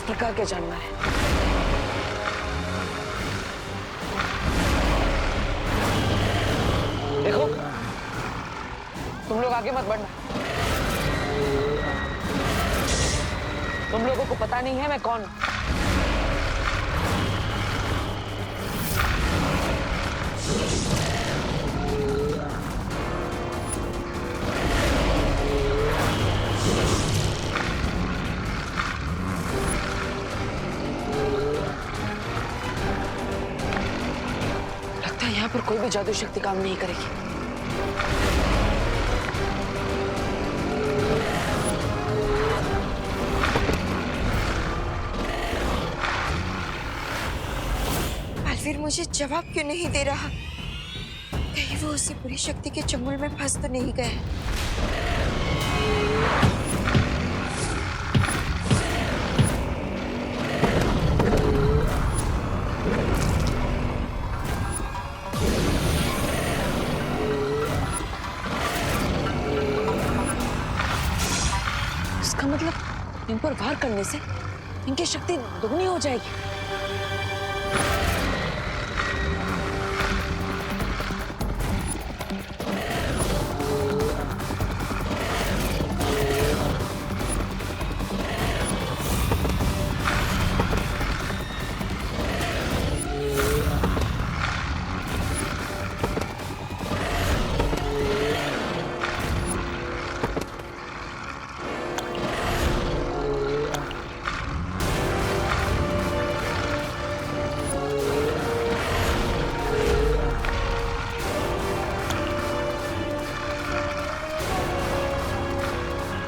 प्रकार के जानवर है। देखो, तुम लोग आगे मत बढ़ना। तुम लोगों को पता नहीं है मैं कौन हूं। लगता है यहाँ पर कोई भी जादू शक्ति काम नहीं करेगी। फिर मुझे जवाब क्यों नहीं दे रहा? कहीं वो उसी बुरी शक्ति के चंगुल में फंस तो नहीं गए? इसका मतलब इन पर वार करने से इनकी शक्ति दोगुनी हो जाएगी।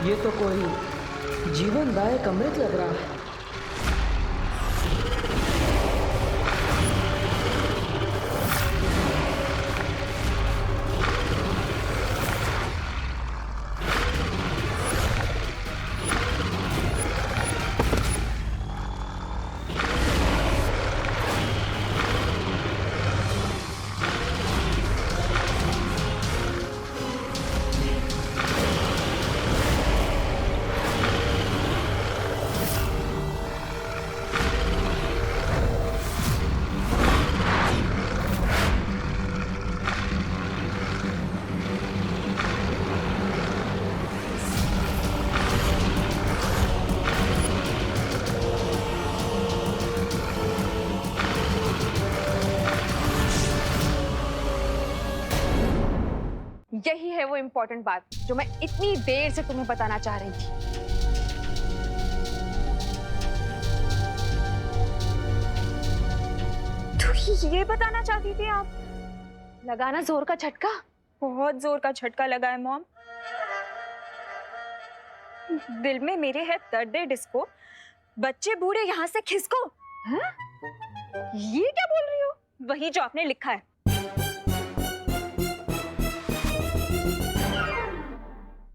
ये तो कोई जीवनदायक अमृत लग रहा है। यही है वो इम्पोर्टेंट बात जो मैं इतनी देर से तुम्हें बताना चाह रही थी। तो ये बताना चाहती थी आप? लगाना जोर का झटका? बहुत जोर का झटका लगा है मॉम। दिल में मेरे है दर्द डिस्को, बच्चे बूढ़े यहाँ से खिसको। हाँ? ये क्या बोल रही हो? वही जो आपने लिखा है।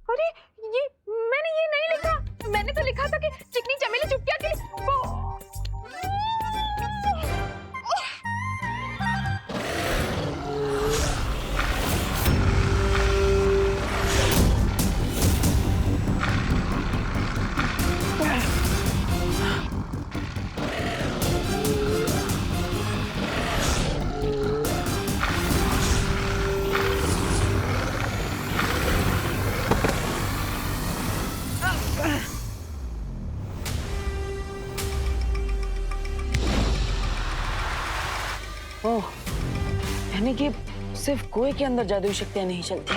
अरे ये मैंने ये नहीं लिखा। मैंने तो लिखा था कि चिकनी चमेली चुपटिया के ओह, यानी कि सिर्फ कोई के अंदर जादुई शक्तियां नहीं चलती।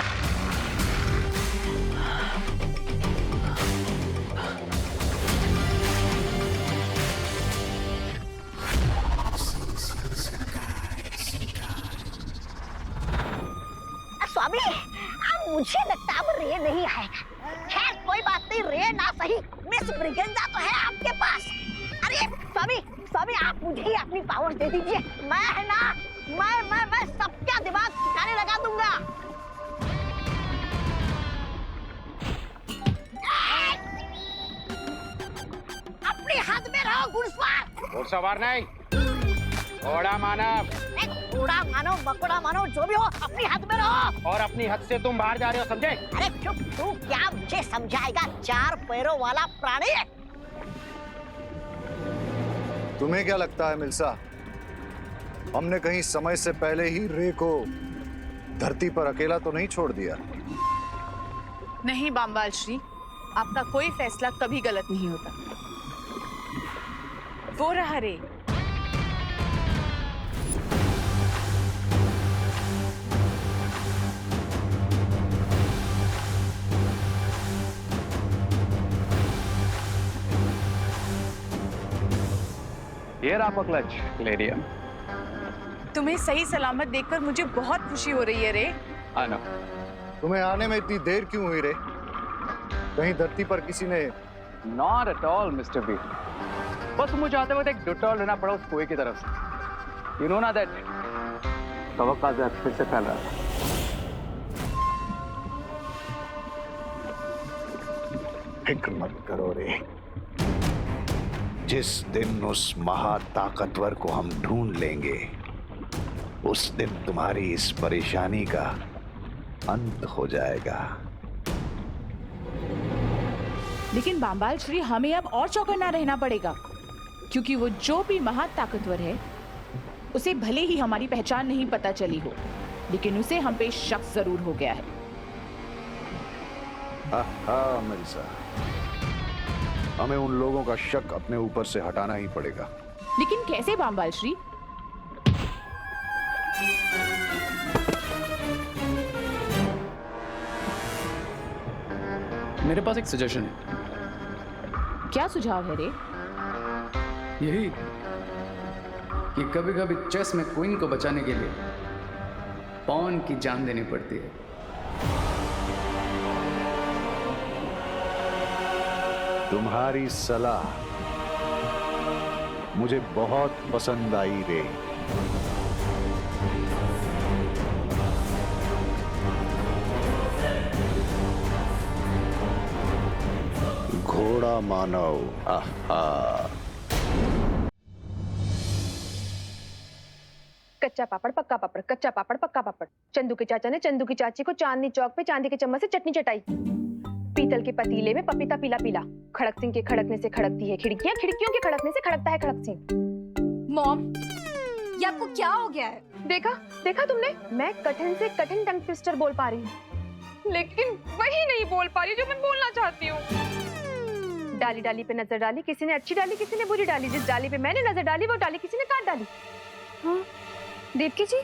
स्वामी, अब मुझे लगता अब रे नहीं आएगा। खैर कोई बात नहीं, रे ना सही, मिस ब्रिगेंजा तो है आपके पास। अरे स्वामी, स्वामी आप मुझे ही अपनी पावर दे दीजिए। मैं है ना, मैं सबका दिमाग ठिकाने लगा दूंगा। अपनी हद में रहो घुड़सवार। घुड़सवार नहीं, घोड़ा मानव। घोड़ा मानो बकोड़ा मानो जो भी हो, अपनी हद में रहो। और अपनी हद से तुम बाहर जा रहे हो, समझे? अरे चुप, तू क्या मुझे समझाएगा? चार पैरों वाला प्राणी। तुम्हें क्या लगता है मिल्सा, हमने कहीं समय से पहले ही रे को धरती पर अकेला तो नहीं छोड़ दिया? नहीं बामवाल श्री, आपका कोई फैसला कभी गलत नहीं होता। वो रहा रे। ये रहा क्लच लेडियम। तुम्हें सही सलामत देखकर मुझे बहुत खुशी हो रही है रे। आना। तुम्हें आने में इतनी देर क्यों हुई रे? कहीं धरती पर किसी ने? Not at all mister B, बस मुझे आते वक्त एक डिटॉल लेना पड़ा उस कुएं की तरफ से। यू नो ना दैट तवक्का फिर से फैल रहा था। फिक्र मत करो रे, जिस दिन उस महाताकतवर को हम ढूंढ लेंगे उस दिन तुम्हारी इस परेशानी का अंत हो जाएगा। लेकिन बामवाल श्री, हमें अब और चौकन्ना रहना पड़ेगा, क्योंकि वो जो भी महाताकतवर है उसे भले ही हमारी पहचान नहीं पता चली हो, लेकिन उसे हम पे शक जरूर हो गया है। मिर्जा, हमें उन लोगों का शक अपने ऊपर से हटाना ही पड़ेगा। लेकिन कैसे बामवाल श्री? मेरे पास एक सजेशन है। क्या सुझाव है रे? यही कि कभी कभी चेस में क्वीन को बचाने के लिए पॉन की जान देनी पड़ती है। तुम्हारी सलाह मुझे बहुत पसंद आई रे। घोड़ा मानव। कच्चा पापड़ पक्का पापड़, कच्चा पापड़ पक्का पापड़। चंदू के चाचा ने चंदू की चाची को चांदनी चौक पे चांदी के चम्मच से चटनी चटाई। पीतल के पतीले में पपीता पीला पीला। खड़क सिंह के खड़कने से खड़कती है खिड़कियां, खिड़कियों के खड़कने से खड़कता है खड़क सिंह। मॉम, ये आपको क्या हो गया है? देखा देखा तुमने, मैं कठिन से कठिन टंग ट्विस्टर बोल पा रही हूँ, लेकिन वही नहीं बोल पा रही जो मैं बोलना चाहती हूँ। डाली डाली पे नजर डाली, किसी ने अच्छी डाली किसी ने बुरी डाली। जिस डाली पे मैंने नजर डाली वो डाली किसी ने काट डाली। हाँ, देवकी जी,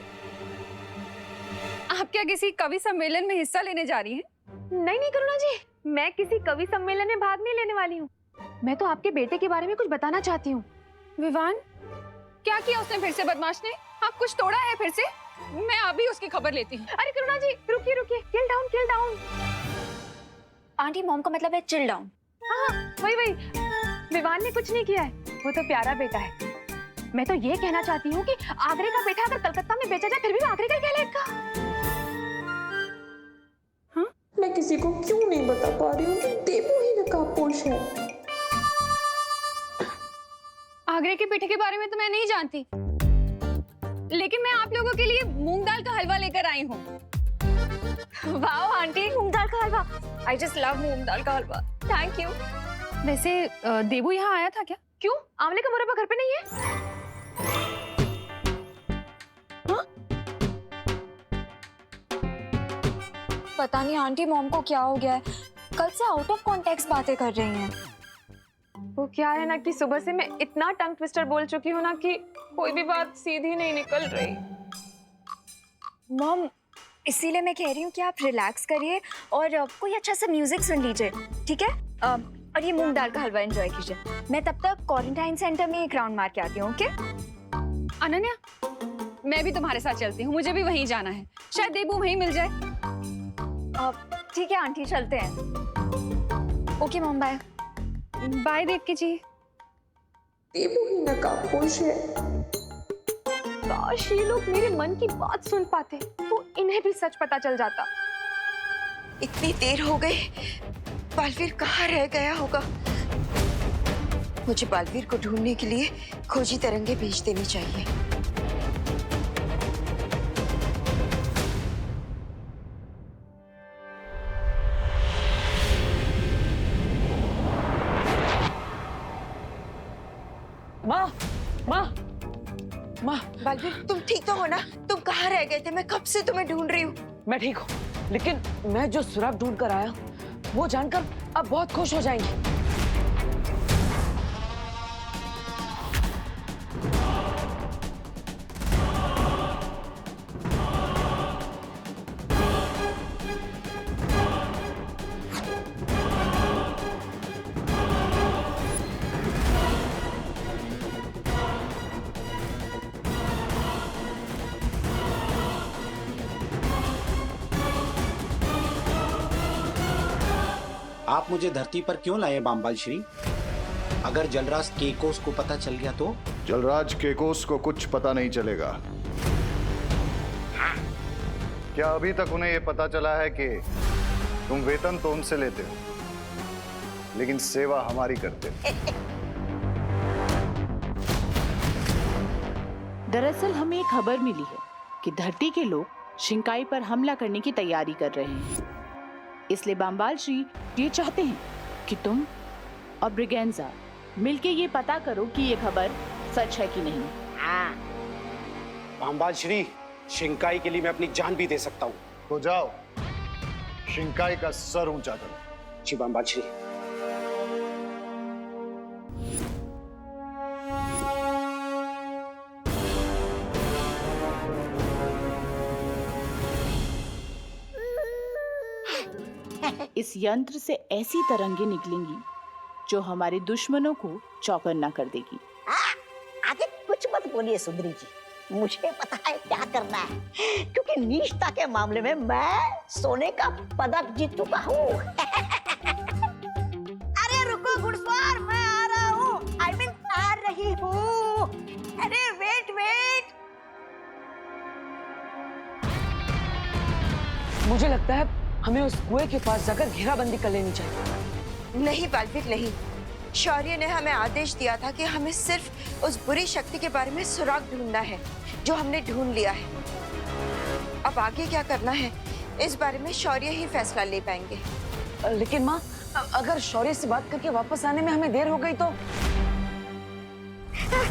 आप क्या किसी कवि सम्मेलन में हिस्सा लेने जा रही हैं? नहीं नहीं करुणा जी, मैं किसी कवि सम्मेलन में भाग नहीं लेने वाली हूँ। मैं तो आपके बेटे के बारे में कुछ बताना चाहती हूँ। विवान, क्या किया उसने फिर से बदमाश ने? आप कुछ तोड़ा है फिर से? मैं अभी उसकी खबर लेती हूँ। अरे करुणा जी रुकिए रुकिए, chill down chill down. Aunty, mom का मतलब है चिल डाउन। हाँ वही वही, विवान ने कुछ नहीं किया है, वो तो प्यारा बेटा है। मैं तो ये कहना चाहती हूँ कि आगरे का बेटा अगर कलकत्ता में बेचा जाए फिर भी वो आगरे का कहलाएगा। हाँ? मैं किसी को क्यों नहीं बता पा रही हूँ कि देवू ही नकाबपोश है। आगरे के पेठे के बारे में तो मैं नहीं जानती, लेकिन मैं आप लोगों के लिए मूंग दाल का हलवा लेकर आई हूँ। वाह आंटी, मूंग दाल का हलवा। आई जस्ट लव मूंग दाल का हलवा। Thank you. वैसे देवू यहाँ आया था क्या? क्यों, आंवले का मुरब्बा घर पे नहीं है? पता नहीं आंटी, मॉम को क्या हो गया है, कल से आउट ऑफ कॉन्टेक्स्ट बातें कर रही हैं। वो क्या है ना कि सुबह से मैं इतना टंग ट्विस्टर बोल चुकी हूँ ना कि कोई भी बात सीधी नहीं निकल रही। मॉम, इसीलिए मैं कह रही हूँ कि आप रिलैक्स करिए और कोई अच्छा सा म्यूजिक सुन लीजिए, ठीक है? और ये मूंग दाल का हलवा एंजॉय कीजिए। मैं तब तक क्वारंटाइन सेंटर में एक राउंड मार के आती हूँ, ओके? अनन्या, मैं भी तुम्हारे साथ चलती हूँ, मुझे भी वहीं जाना है, शायद देवू वहीं मिल जाए। ठीक है आंटी, चलते हैं। Okay mom, bye. Bye Devki ji. Devu ही नकाबपोश है। काश ये लोग मेरे मन की बात सुन पाते तो इन्हें भी सच पता चल जाता। इतनी देर हो गई, बालवीर कहाँ रह गया होगा? मुझे बालवीर को ढूंढने के लिए खोजी तरंगे भेज देनी चाहिए। माँ, माँ, बालवीर तुम ठीक तो हो ना? तुम कहाँ रह गए थे? मैं कब से तुम्हें ढूंढ रही हूँ। मैं ठीक हूँ, लेकिन मैं जो सुराग ढूंढ कर आया वो जानकर अब बहुत खुश हो जाएंगी। आप मुझे धरती पर क्यों लाए बामबाल श्री? अगर जलराज केकोस को पता चल गया तो? जलराज केकोस को कुछ पता नहीं चलेगा। क्या अभी तक उन्हें यह पता चला है कि तुम वेतन तो उनसे लेते हो, लेकिन सेवा हमारी करते हो? दरअसल हमें एक खबर मिली है कि धरती के लोग शिंकाई पर हमला करने की तैयारी कर रहे हैं। इसलिए बामबाल श्री ये चाहते हैं कि तुम और ब्रिगेंजा मिलके ये पता करो कि ये खबर सच है कि नहीं। हाँ। बामबाल श्री, शिंकाई के लिए मैं अपनी जान भी दे सकता हूँ। तो जाओ, शिंकाई का सर ऊंचा करो। जी बामबाल श्री। इस यंत्र से ऐसी तरंगे निकलेंगी जो हमारे दुश्मनों को चौकन्ना कर देगी। आगे कुछ मत बोलिए सुंदरी जी, मुझे पता है क्या करना है, क्योंकि निष्ठा के मामले में मैं सोने का पदक जीत चुका हूँ। अरे रुको घुड़सवार, मैं आ रहा हूँ। आई मीन आ रही हूँ। अरे वेट वेट। मुझे लगता है हमें उस कुएं के पास जाकर घेराबंदी कर लेनी चाहिए। नहीं बालवीर नहीं, शौर्य ने हमें आदेश दिया था कि हमें सिर्फ उस बुरी शक्ति के बारे में सुराग ढूंढना है जो हमने ढूंढ लिया है। अब आगे क्या करना है इस बारे में शौर्य ही फैसला ले पाएंगे। लेकिन माँ, अगर शौर्य से बात करके वापस आने में हमें देर हो गई तो?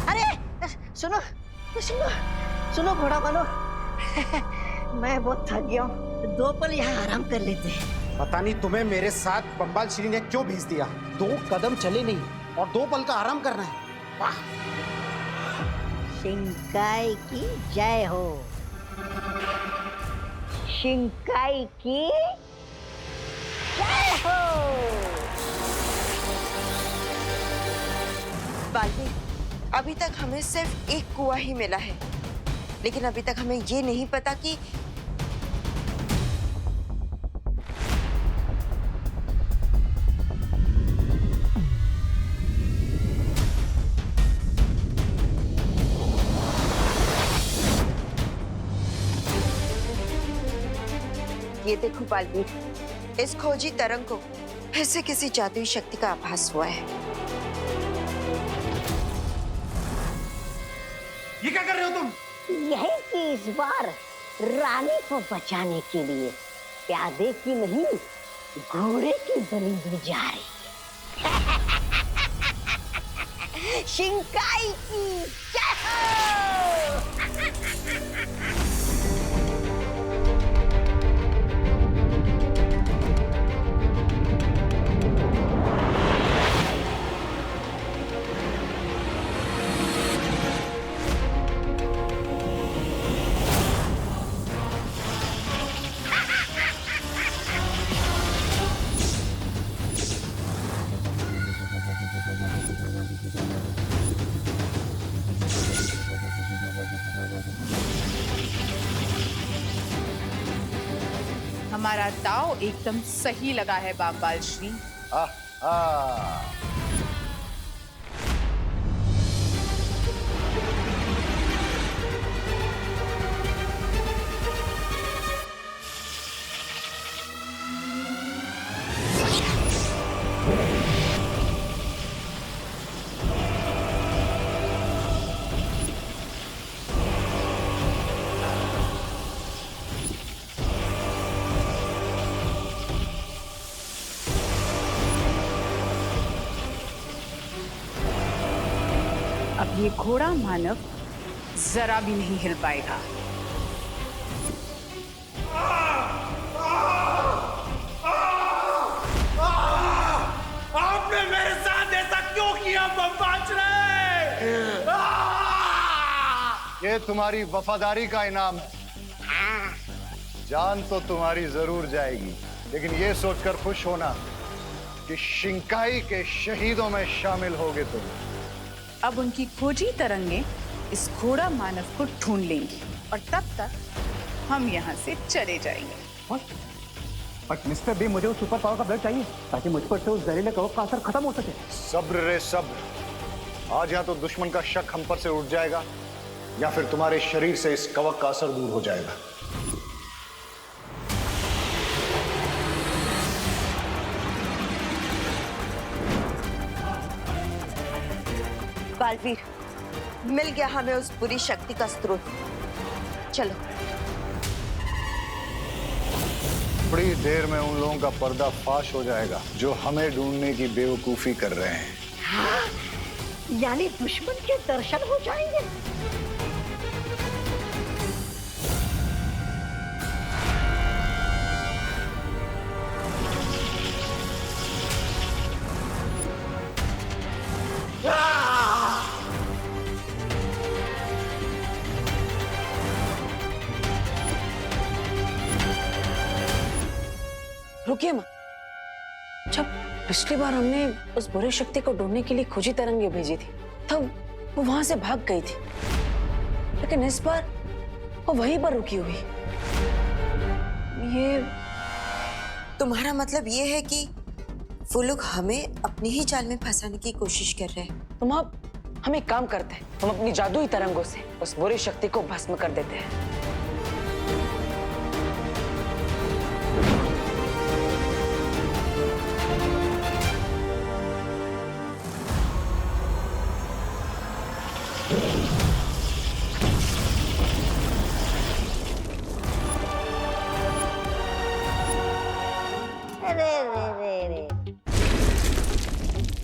अरे सुनो सुनो सुनो घोड़ा वालों, मैं बहुत थक गया हूँ, 2 पल यहाँ आराम कर लेते हैं। पता नहीं तुम्हें मेरे साथ बम्बाल श्री ने क्यों भेज दिया। 2 कदम चले नहीं और 2 पल का आराम करना है। वाह। शिंकाई की जय हो। शिंकाई की जय हो। बालवीर, अभी तक हमें सिर्फ एक कुआं ही मिला है, लेकिन अभी तक हमें ये नहीं पता कि ये देखो बालवीर, इस खोजी तरंग को फिर से किसी जादुई शक्ति का आभास हुआ है। ये क्या कर रहे हो तुम? यही कि इस बार रानी को बचाने के लिए प्यादे की नहीं घोड़े की बलि दी जा रही। शिंकाई की जय हो। हमारा दाव एकदम सही लगा है बामबाल श्री। अब ये घोड़ा मानव जरा भी नहीं हिल पाएगा। आपने मेरे साथ ऐसा क्यों किया बम्बाचरे? ये तुम्हारी वफादारी का इनाम है। जान तो तुम्हारी जरूर जाएगी, लेकिन ये सोचकर खुश होना कि शिंकाई के शहीदों में शामिल होगे तुम। अब उनकी खोजी तरंगे इस घोड़ा मानव को ढूंढ लेंगी और तब तक हम यहाँ से चले जाएंगे। बट मिस्टर बी, मुझे उस सुपर पावर का ब्लड चाहिए ताकि मुझ पर से उस जहरीले कवच का असर खत्म हो सके। सब्र रे सब्र। आज या तो दुश्मन का शक हम पर से उठ जाएगा या फिर तुम्हारे शरीर से इस कवच का असर दूर हो जाएगा। बालवीर, मिल गया हमें उस बुरी शक्ति का स्रोत। चलो। थोड़ी देर में उन लोगों का पर्दा फाश हो जाएगा जो हमें ढूंढने की बेवकूफी कर रहे हैं। हाँ, यानी दुश्मन के दर्शन हो जाएंगे। रुकिए माँ, जब पिछली बार हमने उस बुरी शक्ति को ढूंढने के लिए खोजी तरंगे भेजी थी तब वो वहां से भाग गई थी, लेकिन इस बार वो वहीं पर रुकी हुई। ये तुम्हारा मतलब ये है कि वो लोग हमें अपनी ही जाल में फंसाने की कोशिश कर रहे हैं? तुम अब हम एक काम करते हैं, हम अपनी जादुई तरंगों से उस बुरी शक्ति को भस्म कर देते हैं।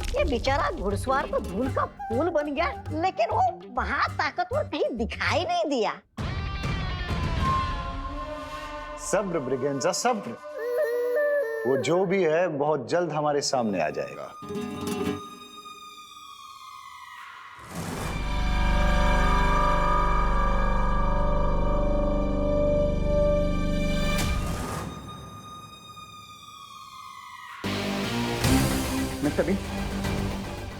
ये बेचारा घुड़सवार तो धूल का फूल बन गया, लेकिन वो महाताकतवर कहीं दिखाई नहीं दिया। सब्र ब्रिगेंजा, सब्र। वो जो भी है बहुत जल्द हमारे सामने आ जाएगा। मिस्टर बी,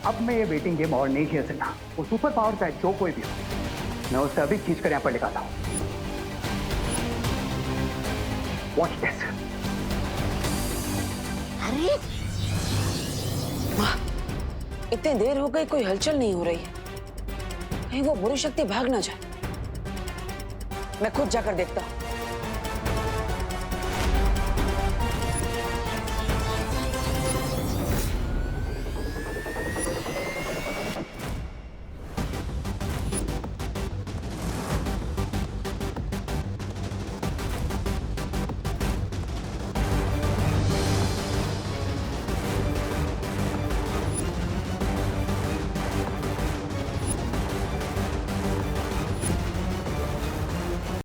अब मैं ये वेटिंग गेम और नहीं खेल सकता। वो सुपर पावर चाहे जो कोई भी हो, मैं उसे अभी खींच कर यहाँ पर निकालता हूँ। Watch this. अरे माँ, इतनी देर हो गई, कोई हलचल नहीं हो रही है। कहीं वो बुरी शक्ति भाग ना जाए। मैं खुद जाकर देखता हूँ।